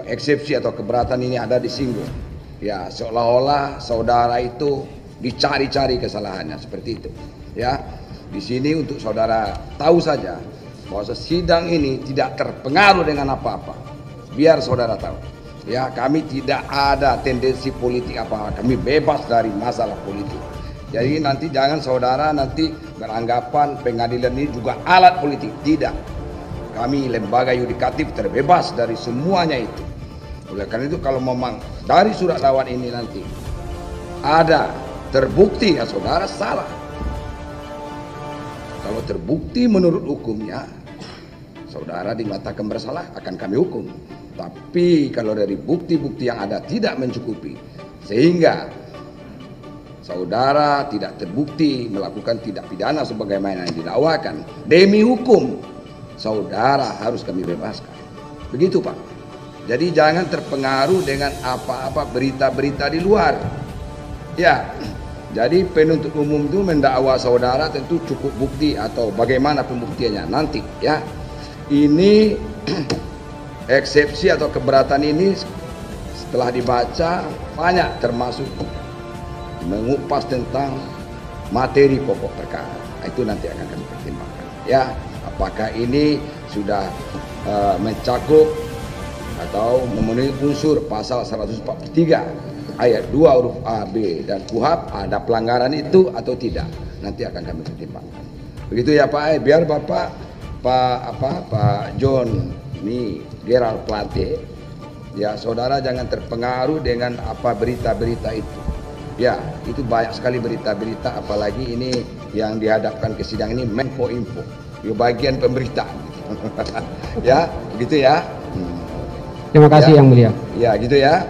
eksepsi atau keberatan ini ada disinggung. Ya, seolah-olah saudara itu dicari-cari kesalahannya, seperti itu. Ya, di sini untuk saudara tahu saja bahwa sidang ini tidak terpengaruh dengan apa-apa. Biar saudara tahu. Ya, kami tidak ada tendensi politik apa-apa. Kami bebas dari masalah politik. Jadi nanti jangan saudara nanti beranggapan pengadilan ini juga alat politik. Tidak. Kami lembaga yudikatif terbebas dari semuanya itu. Oleh karena itu kalau memang dari surat dakwaan ini nanti ada terbukti ya saudara salah. Kalau terbukti menurut hukumnya saudara dinyatakan bersalah akan kami hukum. Tapi kalau dari bukti-bukti yang ada tidak mencukupi sehingga saudara tidak terbukti melakukan tindak pidana sebagaimana yang didakwakan demi hukum, saudara harus kami bebaskan. Begitu Pak. Jadi jangan terpengaruh dengan apa-apa berita-berita di luar. Ya, jadi penuntut umum itu mendakwa saudara tentu cukup bukti atau bagaimana pembuktiannya nanti ya. Ini eksepsi atau keberatan ini setelah dibaca banyak termasuk mengupas tentang materi pokok perkara. Itu nanti akan kami pertimbangkan ya. Apakah ini sudah mencakup atau memenuhi unsur pasal 143 ayat 2 huruf A, B dan KUHP ada pelanggaran itu atau tidak, nanti akan kami pertimbangkan. Begitu ya Pak, biar Pak John ini Gerald Plate ya, saudara jangan terpengaruh dengan apa berita-berita itu. Ya, itu banyak sekali berita-berita apalagi ini yang dihadapkan ke sidang ini Menko Info. Bagian pemberitaan ya, begitu ya. Terima kasih ya, Yang Mulia. Ya, gitu ya.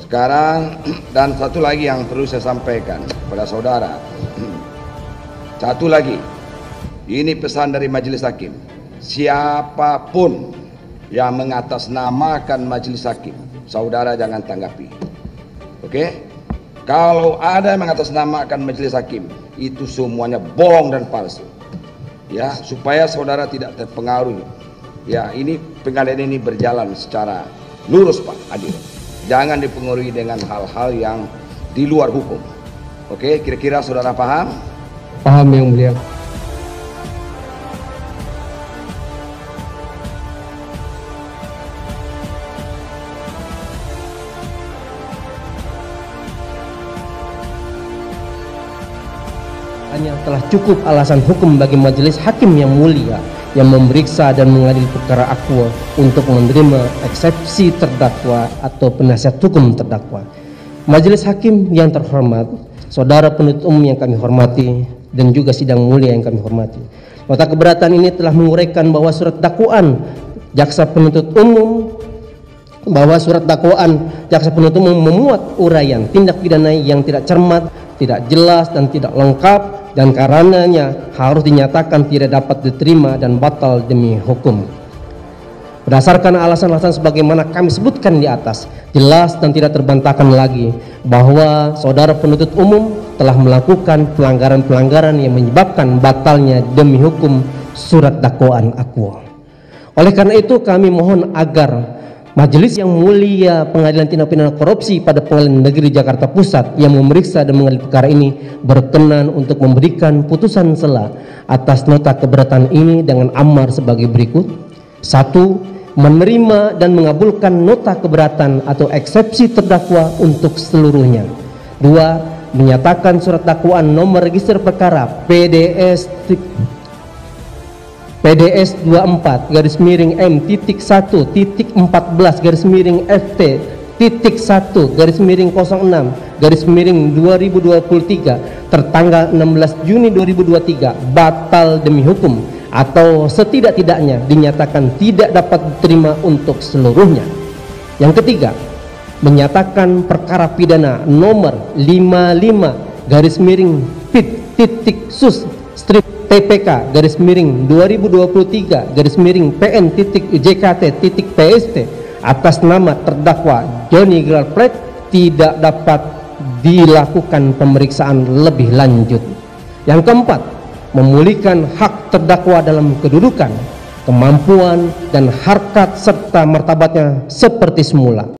Sekarang dan satu lagi yang perlu saya sampaikan kepada saudara. Satu lagi, ini pesan dari Majelis Hakim. Siapapun yang mengatasnamakan Majelis Hakim, saudara jangan tanggapi. Oke? Kalau ada yang mengatasnamakan Majelis Hakim, itu semuanya bohong dan palsu. Ya, supaya saudara tidak terpengaruh. Ya, ini pengadilan ini berjalan secara lurus Pak, adil. Jangan dipengaruhi dengan hal-hal yang di luar hukum. Oke, kira-kira saudara paham? Paham Yang Mulia. Hanya telah cukup alasan hukum bagi majelis hakim yang mulia yang memeriksa dan mengadili perkara akwa untuk menerima eksepsi terdakwa atau penasihat hukum terdakwa. Majelis hakim yang terhormat, saudara penuntut umum yang kami hormati, dan juga sidang mulia yang kami hormati. Nota keberatan ini telah menguraikan bahwa surat dakwaan jaksa penuntut umum memuat uraian tindak pidana yang tidak cermat, tidak jelas dan tidak lengkap, dan karenanya harus dinyatakan tidak dapat diterima dan batal demi hukum. Berdasarkan alasan-alasan sebagaimana kami sebutkan di atas, jelas dan tidak terbantahkan lagi bahwa saudara penuntut umum telah melakukan pelanggaran-pelanggaran yang menyebabkan batalnya demi hukum surat dakwaan akwa. Oleh karena itu kami mohon agar Majelis yang mulia Pengadilan Tindak Pidana Korupsi pada Pengadilan Negeri Jakarta Pusat yang memeriksa dan mengadili perkara ini berkenan untuk memberikan putusan sela atas nota keberatan ini dengan amar sebagai berikut. 1. Menerima dan mengabulkan nota keberatan atau eksepsi terdakwa untuk seluruhnya. 2. Menyatakan surat dakwaan nomor register perkara PDS 24-M.1.FT.1/06/2023 tertanggal 16 Juni 2023 batal demi hukum atau setidak-tidaknya dinyatakan tidak dapat diterima untuk seluruhnya. Yang ketiga, menyatakan perkara pidana nomor 55-PIT.SUS TPK /2023-PN.JKT.PST atas nama terdakwa Johnny Gerald Plate tidak dapat dilakukan pemeriksaan lebih lanjut. Yang keempat, memulihkan hak terdakwa dalam kedudukan kemampuan, dan harkat serta martabatnya seperti semula.